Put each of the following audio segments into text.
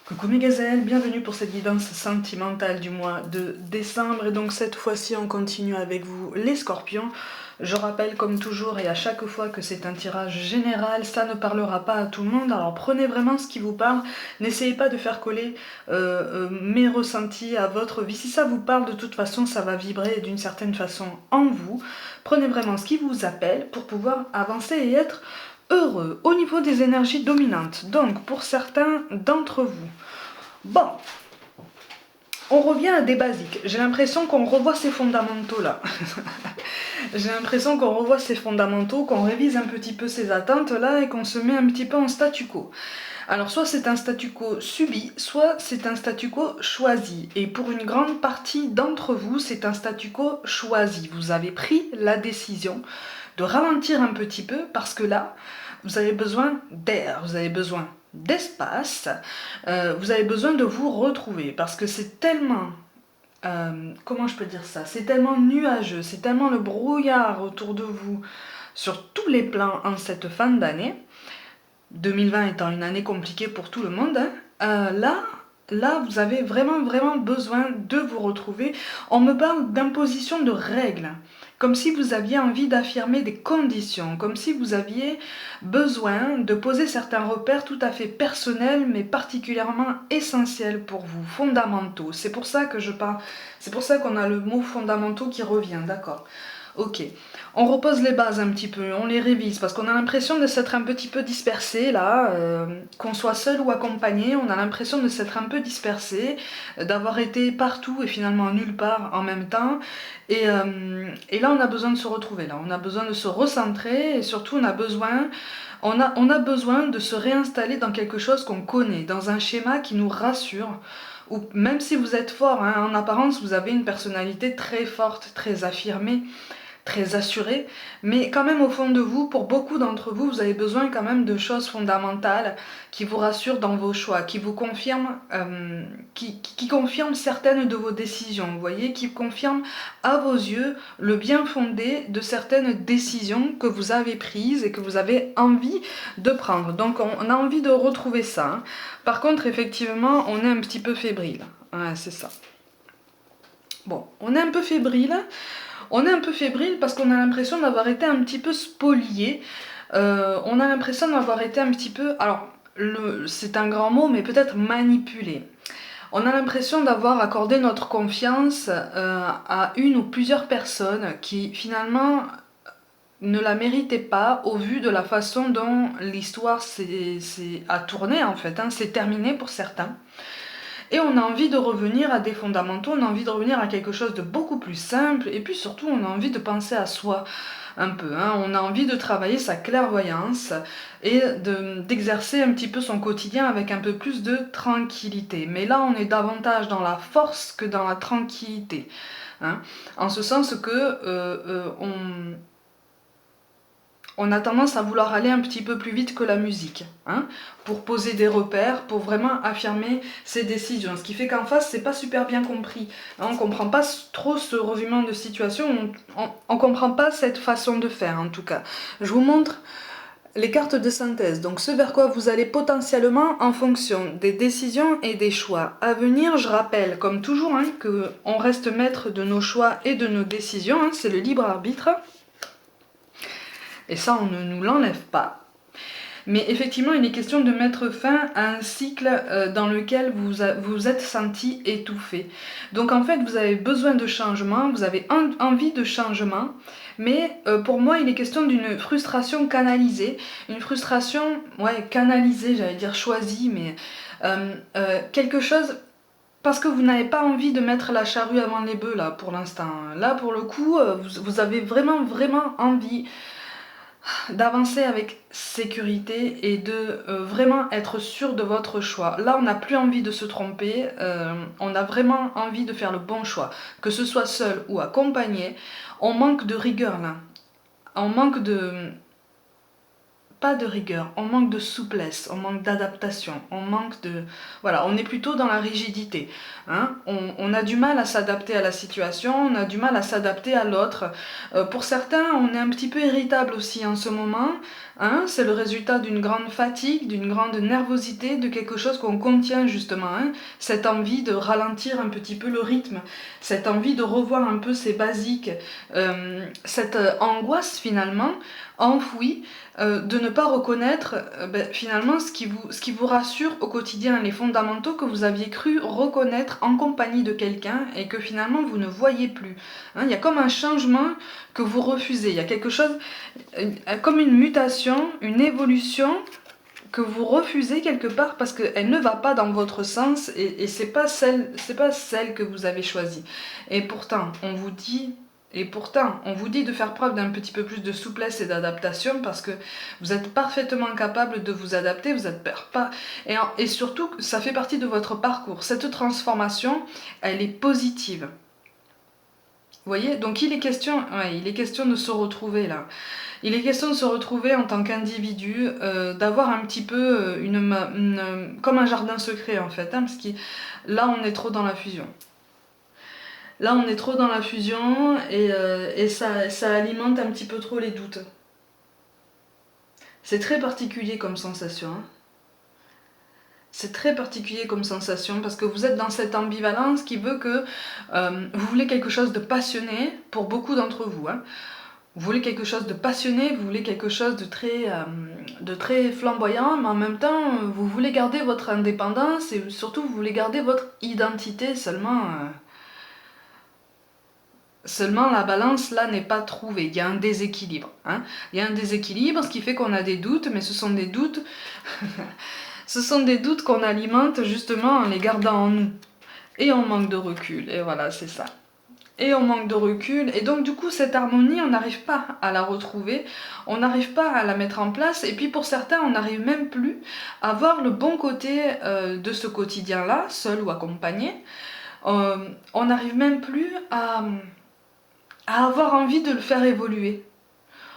Coucou mes gazelles, bienvenue pour cette guidance sentimentale du mois de décembre. Et donc cette fois-ci on continue avec vous les scorpions. Je rappelle comme toujours et à chaque fois que c'est un tirage général, ça ne parlera pas à tout le monde. Alors prenez vraiment ce qui vous parle, n'essayez pas de faire coller mes ressentis à votre vie. Si ça vous parle, de toute façon ça va vibrer d'une certaine façon en vous. Prenez vraiment ce qui vous appelle pour pouvoir avancer et être heureux au niveau des énergies dominantes. Donc pour certains d'entre vous, bon, on revient à des basiques. J'ai l'impression qu'on revoit ces fondamentaux là. J'ai l'impression qu'on revoit ces fondamentaux, qu'on révise un petit peu ces attentes là et qu'on se met un petit peu en statu quo. Alors soit c'est un statu quo subi, soit c'est un statu quo choisi. Et pour une grande partie d'entre vous, c'est un statu quo choisi. Vous avez pris la décision de ralentir un petit peu parce que là, vous avez besoin d'air, vous avez besoin d'espace, vous avez besoin de vous retrouver parce que c'est tellement, comment je peux dire ça, c'est tellement nuageux, c'est tellement le brouillard autour de vous sur tous les plans en cette fin d'année, 2020 étant une année compliquée pour tout le monde, hein, là, vous avez vraiment besoin de vous retrouver. On me parle d'imposition de règles, comme si vous aviez envie d'affirmer des conditions, comme si vous aviez besoin de poser certains repères tout à fait personnels, mais particulièrement essentiels pour vous, fondamentaux. C'est pour ça que je parle, c'est pour ça qu'on a le mot fondamentaux qui revient, d'accord? Ok, on repose les bases un petit peu, on les révise, parce qu'on a l'impression de s'être un petit peu dispersé là, qu'on soit seul ou accompagné, on a l'impression de s'être un peu dispersé, d'avoir été partout et finalement nulle part en même temps, et là on a besoin de se retrouver, là on a besoin de se recentrer, et surtout on a besoin de se réinstaller dans quelque chose qu'on connaît, dans un schéma qui nous rassure, ou même si vous êtes fort, hein, en apparence vous avez une personnalité très forte, très affirmée, très assuré, mais quand même au fond de vous, pour beaucoup d'entre vous, vous avez besoin quand même de choses fondamentales qui vous rassurent dans vos choix, qui vous confirment, qui confirment certaines de vos décisions, vous voyez, qui confirment à vos yeux le bien fondé de certaines décisions que vous avez prises et que vous avez envie de prendre. Donc on a envie de retrouver ça. Hein. Par contre, effectivement, on est un petit peu fébrile. Ouais, c'est ça. Bon, on est un peu fébrile. On est un peu fébrile parce qu'on a l'impression d'avoir été un petit peu spolié. On a l'impression d'avoir été un petit peu... Alors, c'est un grand mot, mais peut-être manipulé. On a l'impression d'avoir accordé notre confiance à une ou plusieurs personnes qui finalement ne la méritaient pas au vu de la façon dont l'histoire a tourné en fait, hein, s'est terminée pour certains. Et on a envie de revenir à des fondamentaux, on a envie de revenir à quelque chose de beaucoup plus simple, et puis surtout on a envie de penser à soi un peu, hein. On a envie de travailler sa clairvoyance et d'exercer un petit peu son quotidien avec un peu plus de tranquillité. Mais là on est davantage dans la force que dans la tranquillité, hein. En ce sens que on a tendance à vouloir aller un petit peu plus vite que la musique, hein, pour poser des repères, pour vraiment affirmer ses décisions. Ce qui fait qu'en face, c'est pas super bien compris. Hein, on comprend pas trop ce revirement de situation, on comprend pas cette façon de faire en tout cas. Je vous montre les cartes de synthèse, donc ce vers quoi vous allez potentiellement en fonction des décisions et des choix à venir. Je rappelle, comme toujours, hein, qu'on reste maître de nos choix et de nos décisions, hein, c'est le libre arbitre. Et ça, on ne nous l'enlève pas. Mais effectivement, il est question de mettre fin à un cycle dans lequel vous êtes senti étouffé. Donc en fait, vous avez besoin de changement, vous avez envie de changement, mais pour moi, il est question d'une frustration canalisée. Une frustration, ouais, canalisée, j'allais dire choisie, mais quelque chose... Parce que vous n'avez pas envie de mettre la charrue avant les bœufs, là, pour l'instant. Là, pour le coup, vous avez vraiment envie d'avancer avec sécurité et de vraiment être sûr de votre choix. Là, on n'a plus envie de se tromper, on a vraiment envie de faire le bon choix. Que ce soit seul ou accompagné, on manque de rigueur là. On manque de... pas de rigueur, on manque de souplesse, on manque d'adaptation, on manque de... Voilà, on est plutôt dans la rigidité. Hein. On a du mal à s'adapter à la situation, on a du mal à s'adapter à l'autre. Pour certains, on est un petit peu irritable aussi en ce moment. Hein. C'est le résultat d'une grande fatigue, d'une grande nervosité, de quelque chose qu'on contient justement. Hein. Cette envie de ralentir un petit peu le rythme, cette envie de revoir un peu ses basiques, cette angoisse finalement enfouie de ne pas reconnaître finalement ce qui vous rassure au quotidien, les fondamentaux que vous aviez cru reconnaître en compagnie de quelqu'un et que finalement vous ne voyez plus. Hein, il y a comme un changement que vous refusez, il y a quelque chose, comme une mutation, une évolution que vous refusez quelque part parce qu'elle ne va pas dans votre sens et c'est pas celle que vous avez choisie. Et pourtant, on vous dit de faire preuve d'un petit peu plus de souplesse et d'adaptation parce que vous êtes parfaitement capable de vous adapter, vous êtes pas et surtout ça fait partie de votre parcours. Cette transformation, elle est positive. Vous voyez, donc il est question de se retrouver là. Il est question de se retrouver en tant qu'individu, d'avoir un petit peu comme un jardin secret en fait, hein, parce que là on est trop dans la fusion. Là on est trop dans la fusion et ça alimente un petit peu trop les doutes. C'est très particulier comme sensation. Hein. C'est très particulier comme sensation parce que vous êtes dans cette ambivalence qui veut que vous voulez quelque chose de passionné pour beaucoup d'entre vous. Hein. Vous voulez quelque chose de passionné, vous voulez quelque chose de très flamboyant, mais en même temps, vous voulez garder votre indépendance et surtout, vous voulez garder votre identité. Seulement la balance, là, n'est pas trouvée. Il y a un déséquilibre. Hein. Il y a un déséquilibre, ce qui fait qu'on a des doutes, mais ce sont des doutes... ce sont des doutes qu'on alimente justement en les gardant en nous. Et on manque de recul. Et voilà, c'est ça. Et on manque de recul, et donc du coup cette harmonie on n'arrive pas à la retrouver, on n'arrive pas à la mettre en place, et puis pour certains on n'arrive même plus à voir le bon côté de ce quotidien là, seul ou accompagné, on n'arrive même plus à avoir envie de le faire évoluer.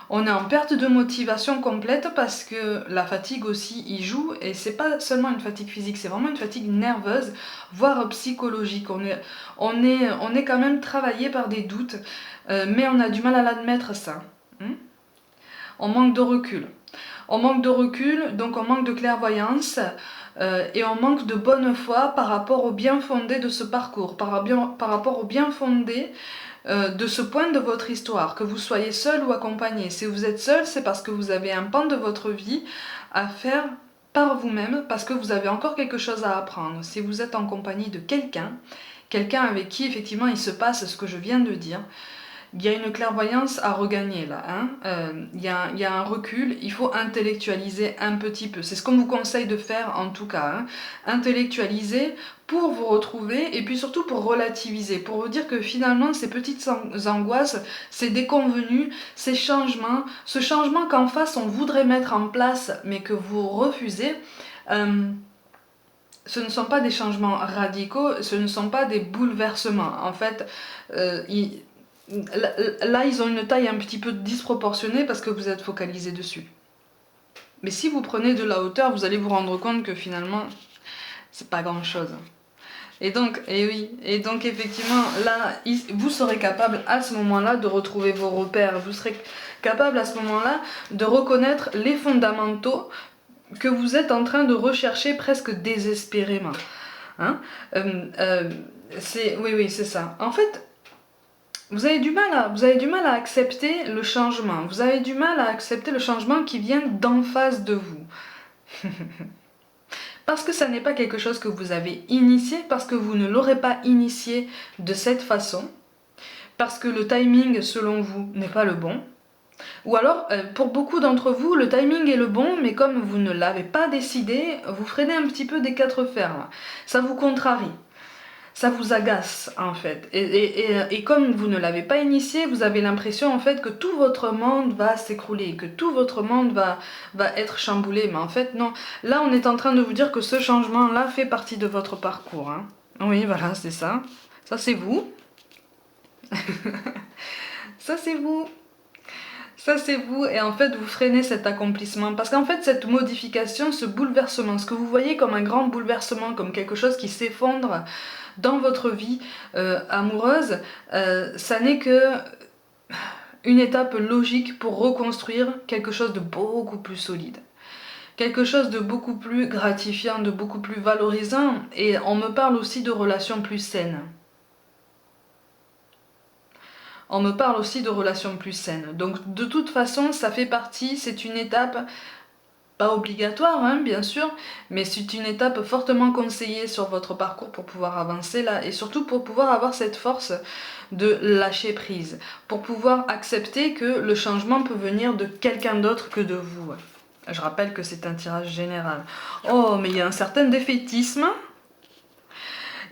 On est en perte de motivation complète parce que la fatigue aussi y joue et c'est pas seulement une fatigue physique, c'est vraiment une fatigue nerveuse, voire psychologique. On est quand même travaillé par des doutes, mais on a du mal à l'admettre ça. On manque de recul. On manque de recul, donc on manque de clairvoyance et on manque de bonne foi par rapport au bien fondé de ce parcours, par rapport au bien fondé de ce point de votre histoire, que vous soyez seul ou accompagné. Si vous êtes seul, c'est parce que vous avez un pan de votre vie à faire par vous-même, parce que vous avez encore quelque chose à apprendre. Si vous êtes en compagnie de quelqu'un avec qui effectivement il se passe ce que je viens de dire, il y a une clairvoyance à regagner là. Hein. Il y a un recul, il faut intellectualiser un petit peu. C'est ce qu'on vous conseille de faire en tout cas. Hein. Intellectualiser pour vous retrouver et puis surtout pour relativiser, pour vous dire que finalement ces petites angoisses, ces déconvenues, ces changements, ce changement qu'en face on voudrait mettre en place mais que vous refusez, ce ne sont pas des changements radicaux, ce ne sont pas des bouleversements. En fait, là, ils ont une taille un petit peu disproportionnée parce que vous êtes focalisé dessus. Mais si vous prenez de la hauteur, vous allez vous rendre compte que finalement, c'est pas grand-chose. Et donc effectivement, là, vous serez capable à ce moment-là de retrouver vos repères. Vous serez capable à ce moment-là de reconnaître les fondamentaux que vous êtes en train de rechercher presque désespérément. Hein, oui, c'est ça. En fait, vous avez du mal à accepter le changement. Vous avez du mal à accepter le changement qui vient d'en face de vous. Parce que ça n'est pas quelque chose que vous avez initié, parce que vous ne l'aurez pas initié de cette façon, parce que le timing, selon vous, n'est pas le bon. Ou alors, pour beaucoup d'entre vous, le timing est le bon, mais comme vous ne l'avez pas décidé, vous freinez un petit peu des quatre fers. Là. Ça vous contrarie. Ça vous agace en fait. Et comme vous ne l'avez pas initié, vous avez l'impression en fait que tout votre monde va s'écrouler, que tout votre monde va être chamboulé. Mais en fait non, là on est en train de vous dire que ce changement-là fait partie de votre parcours. Hein. Oui, voilà, c'est ça. Ça c'est vous. Ça c'est vous. Ça c'est vous, et en fait vous freinez cet accomplissement. Parce qu'en fait cette modification, ce bouleversement, ce que vous voyez comme un grand bouleversement, comme quelque chose qui s'effondre dans votre vie amoureuse, ça n'est que une étape logique pour reconstruire quelque chose de beaucoup plus solide. Quelque chose de beaucoup plus gratifiant, de beaucoup plus valorisant, et on me parle aussi de relations plus saines. On me parle aussi de relations plus saines. Donc de toute façon, ça fait partie, c'est une étape, pas obligatoire hein, bien sûr, mais c'est une étape fortement conseillée sur votre parcours pour pouvoir avancer là, et surtout pour pouvoir avoir cette force de lâcher prise, pour pouvoir accepter que le changement peut venir de quelqu'un d'autre que de vous. Je rappelle que c'est un tirage général. Oh, mais il y a un certain défaitisme.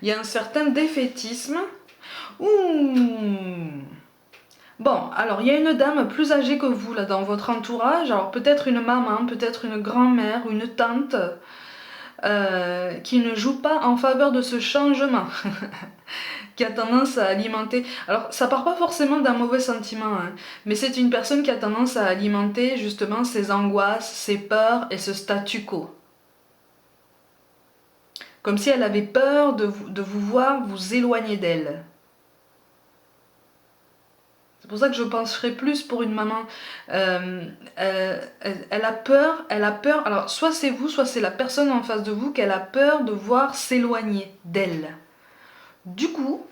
Il y a un certain défaitisme. Ouh. Bon, alors il y a une dame plus âgée que vous là dans votre entourage. Alors peut-être une maman, peut-être une grand-mère, une tante, qui ne joue pas en faveur de ce changement. Qui a tendance à alimenter... Alors, ça part pas forcément d'un mauvais sentiment, hein, mais c'est une personne qui a tendance à alimenter justement ses angoisses, ses peurs et ce statu quo. Comme si elle avait peur de vous voir vous éloigner d'elle. C'est pour ça que je penserais plus pour une maman. Elle a peur, alors soit c'est vous, soit c'est la personne en face de vous qu'elle a peur de voir s'éloigner d'elle. Du coup,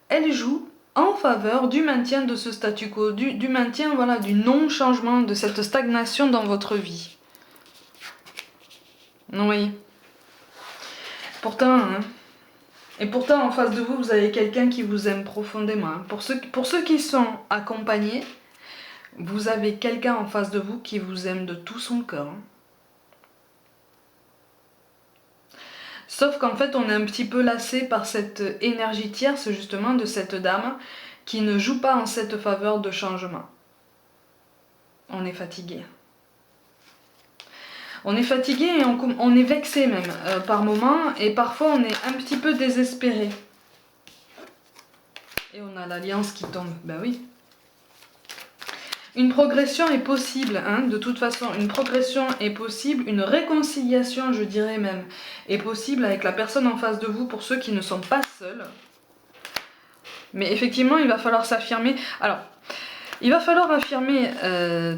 elle joue en faveur du maintien de ce statu quo, du maintien, voilà, du non-changement, de cette stagnation dans votre vie. Oui. Pourtant, hein, et pourtant en face de vous, vous avez quelqu'un qui vous aime profondément. Hein. Pour ceux qui sont accompagnés, vous avez quelqu'un en face de vous qui vous aime de tout son cœur. Hein. Sauf qu'en fait, on est un petit peu lassé par cette énergie tierce, justement, de cette dame qui ne joue pas en cette faveur de changement. On est fatigué. On est fatigué et on est vexé même par moments, et parfois on est un petit peu désespéré. Et on a l'alliance qui tombe, ben oui. Une progression est possible, hein, de toute façon, une progression est possible, une réconciliation, je dirais même, est possible avec la personne en face de vous pour ceux qui ne sont pas seuls. Mais effectivement, il va falloir s'affirmer. Alors, il va falloir affirmer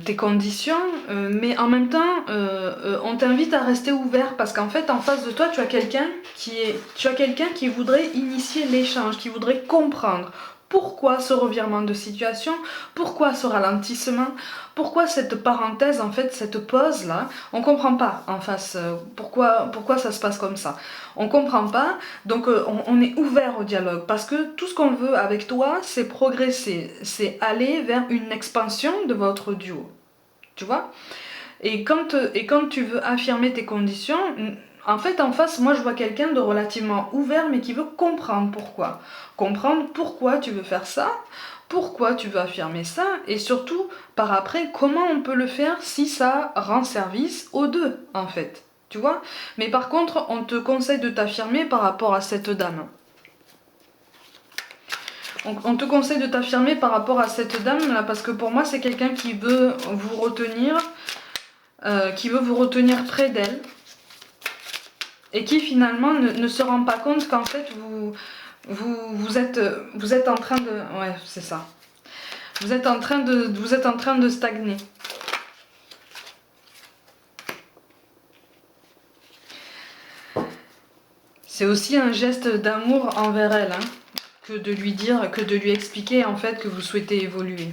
tes conditions, mais en même temps, on t'invite à rester ouvert parce qu'en fait, en face de toi, tu as quelqu'un qui voudrait initier l'échange, qui voudrait comprendre. Pourquoi ce revirement de situation? Pourquoi ce ralentissement? Pourquoi cette parenthèse, en fait, cette pause-là? On comprend pas en face pourquoi ça se passe comme ça. On comprend pas, donc on est ouvert au dialogue parce que tout ce qu'on veut avec toi, c'est progresser, c'est aller vers une expansion de votre duo. Tu vois? Et quand tu veux affirmer tes conditions, en fait, en face, moi, je vois quelqu'un de relativement ouvert, mais qui veut comprendre pourquoi. Comprendre pourquoi tu veux faire ça, pourquoi tu veux affirmer ça, et surtout, par après, comment on peut le faire si ça rend service aux deux, en fait. Tu vois? Mais par contre, on te conseille de t'affirmer par rapport à cette dame. On te conseille de t'affirmer par rapport à cette dame, là, parce que pour moi, c'est quelqu'un qui veut vous retenir, près d'elle, et qui finalement ne se rend pas compte qu'en fait vous êtes en train de... Ouais, c'est ça. Vous êtes en train de stagner. C'est aussi un geste d'amour envers elle, hein, que de lui dire, que de lui expliquer en fait que vous souhaitez évoluer.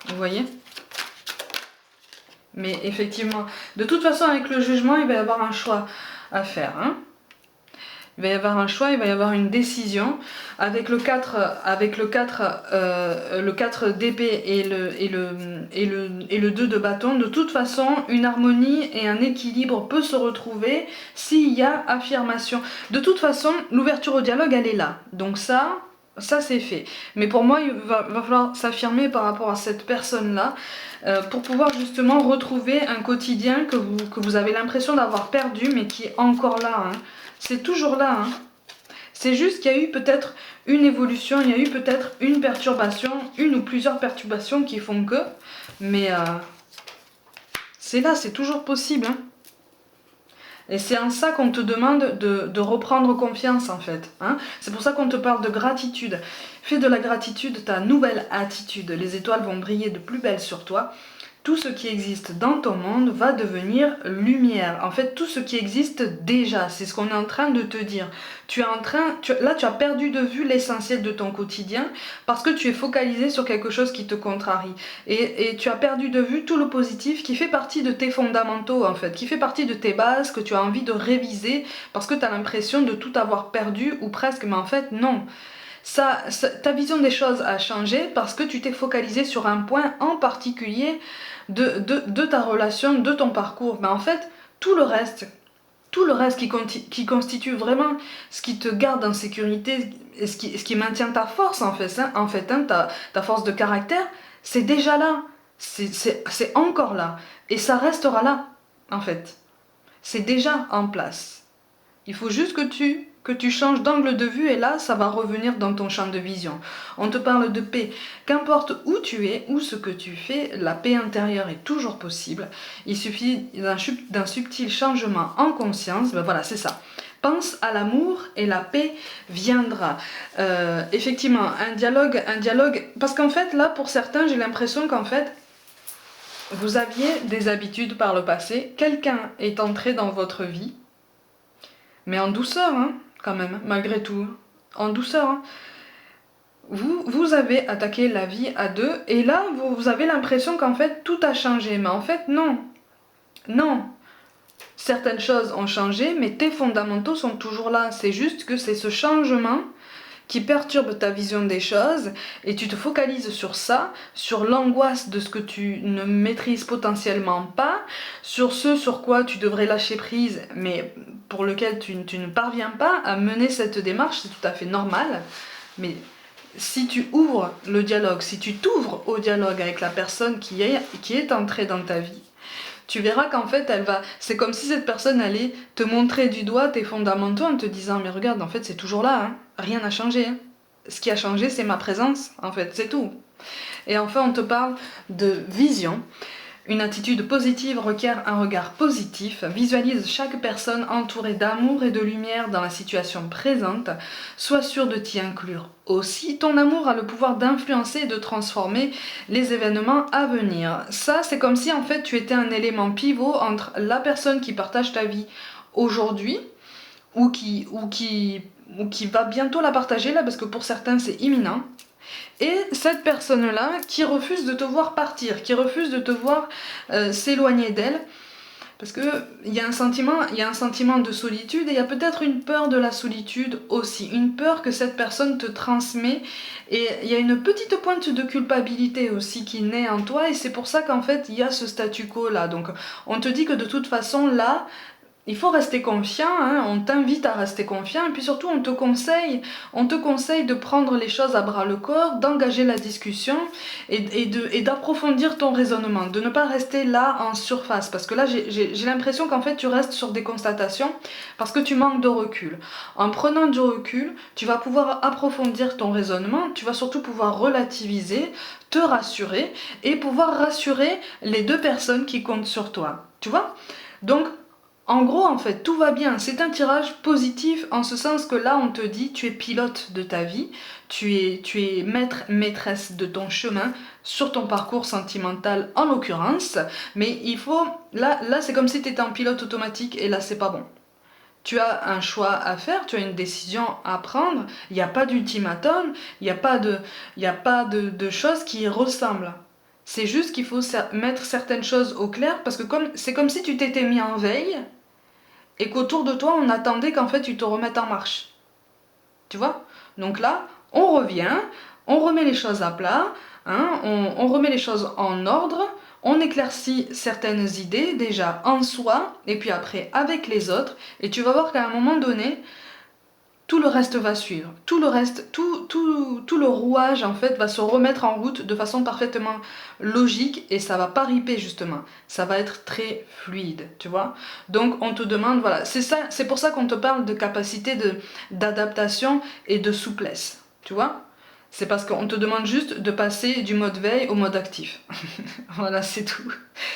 Vous voyez ? Mais effectivement, de toute façon, avec le jugement, il va y avoir un choix à faire. Hein. Il va y avoir un choix, il va y avoir une décision. Avec le 4 d'épée et le 2 de bâton, de toute façon, une harmonie et un équilibre peut se retrouver s'il y a affirmation. De toute façon, l'ouverture au dialogue, elle est là. Donc ça c'est fait. Mais pour moi, il va falloir s'affirmer par rapport à cette personne-là pour pouvoir justement retrouver un quotidien que vous avez l'impression d'avoir perdu, mais qui est encore là. Hein. C'est toujours là. Hein. C'est juste qu'il y a eu peut-être une évolution, il y a eu peut-être une perturbation, une ou plusieurs perturbations qui font que, mais c'est là, c'est toujours possible. Hein. Et c'est en ça qu'on te demande de reprendre confiance en fait. Hein. C'est pour ça qu'on te parle de gratitude. Fais de la gratitude ta nouvelle attitude. Les étoiles vont briller de plus belle sur toi. Tout ce qui existe dans ton monde va devenir lumière. En fait, tout ce qui existe déjà, c'est ce qu'on est en train de te dire. Là, tu as perdu de vue l'essentiel de ton quotidien parce que tu es focalisé sur quelque chose qui te contrarie. Et tu as perdu de vue tout le positif qui fait partie de tes fondamentaux, en fait, qui fait partie de tes bases que tu as envie de réviser parce que tu as l'impression de tout avoir perdu ou presque, mais en fait, non. Ta vision des choses a changé parce que tu t'es focalisé sur un point en particulier de ta relation, de ton parcours. Mais en fait, tout le reste qui constitue vraiment ce qui te garde en sécurité, et ce qui maintient ta force en fait, ta force de caractère, c'est déjà là. C'est encore là. Et ça restera là, en fait. C'est déjà en place. Il faut juste que tu changes d'angle de vue et là, ça va revenir dans ton champ de vision. On te parle de paix. Qu'importe où tu es, ou ce que tu fais, la paix intérieure est toujours possible. Il suffit d'un subtil changement en conscience. Ben voilà, c'est ça. Pense à l'amour et la paix viendra. Effectivement, un dialogue, parce qu'en fait, là, pour certains, j'ai l'impression qu'en fait, vous aviez des habitudes par le passé. Quelqu'un est entré dans votre vie, mais en douceur, hein, quand même, malgré tout. En douceur. Hein. Vous avez attaqué la vie à deux, et là, vous avez l'impression qu'en fait, tout a changé. Mais en fait, non. Non. Certaines choses ont changé, mais tes fondamentaux sont toujours là. C'est juste que c'est ce changement qui perturbe ta vision des choses, et tu te focalises sur ça, sur l'angoisse de ce que tu ne maîtrises potentiellement pas, sur ce sur quoi tu devrais lâcher prise, mais pour lequel tu ne parviens pas à mener cette démarche. C'est tout à fait normal, mais si tu ouvres le dialogue, si tu t'ouvres au dialogue avec la personne qui est entrée dans ta vie, tu verras qu'en fait, c'est comme si cette personne allait te montrer du doigt tes fondamentaux en te disant « Mais regarde, en fait, c'est toujours là, hein. Rien n'a changé. Hein. Ce qui a changé, c'est ma présence, en fait, c'est tout. » Et enfin, on te parle de vision. Une attitude positive requiert un regard positif. Visualise chaque personne entourée d'amour et de lumière dans la situation présente. Sois sûr de t'y inclure aussi. Ton amour a le pouvoir d'influencer et de transformer les événements à venir. Ça, c'est comme si en fait tu étais un élément pivot entre la personne qui partage ta vie aujourd'hui ou qui va bientôt la partager là, parce que pour certains c'est imminent. Et cette personne-là qui refuse de te voir partir, qui refuse de te voir s'éloigner d'elle, parce qu'il y a un sentiment de solitude, et il y a peut-être une peur de la solitude aussi, une peur que cette personne te transmet, et il y a une petite pointe de culpabilité aussi qui naît en toi, et c'est pour ça qu'en fait il y a ce statu quo là. Donc on te dit que de toute façon là, il faut rester confiant, hein, on t'invite à rester confiant, et puis surtout on te conseille de prendre les choses à bras le corps, d'engager la discussion et d'approfondir ton raisonnement, de ne pas rester là en surface, parce que là j'ai l'impression qu'en fait tu restes sur des constatations parce que tu manques de recul. En prenant du recul, tu vas pouvoir approfondir ton raisonnement, tu vas surtout pouvoir relativiser, te rassurer et pouvoir rassurer les deux personnes qui comptent sur toi, tu vois? Donc, en gros, en fait, tout va bien. C'est un tirage positif en ce sens que là, on te dit, tu es pilote de ta vie, tu es maître, maîtresse de ton chemin sur ton parcours sentimental en l'occurrence, mais il faut... Là c'est comme si tu étais en pilote automatique et là, c'est pas bon. Tu as un choix à faire, tu as une décision à prendre, il n'y a pas d'ultimatum, il n'y a pas de choses qui y ressemblent. C'est juste qu'il faut mettre certaines choses au clair, parce que c'est comme si tu t'étais mis en veille, et qu'autour de toi, on attendait qu'en fait tu te remettes en marche. Tu vois? Donc là, on revient, on remet les choses à plat, hein, on remet les choses en ordre, on éclaircit certaines idées déjà en soi, et puis après avec les autres, et tu vas voir qu'à un moment donné, tout le reste va suivre. Tout le reste, tout le rouage en fait va se remettre en route de façon parfaitement logique, et ça va pas riper justement. Ça va être très fluide, tu vois. Donc on te demande, voilà, c'est pour ça qu'on te parle de capacité d'adaptation et de souplesse. Tu vois? C'est parce qu'on te demande juste de passer du mode veille au mode actif. Voilà, c'est tout.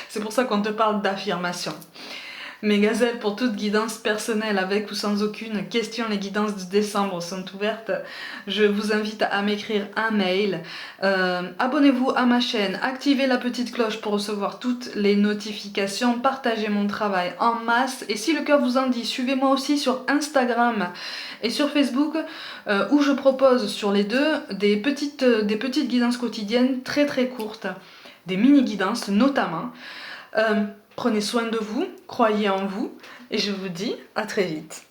C'est pour ça qu'on te parle d'affirmation. Mes gazelles, pour toute guidance personnelle avec ou sans aucune question, les guidances de décembre sont ouvertes. Je vous invite à m'écrire un mail. Abonnez-vous à ma chaîne, activez la petite cloche pour recevoir toutes les notifications, partagez mon travail en masse. Et si le cœur vous en dit, suivez-moi aussi sur Instagram et sur Facebook où je propose sur les deux des petites guidances quotidiennes très très courtes, des mini-guidances notamment. Prenez soin de vous, croyez en vous, et je vous dis à très vite.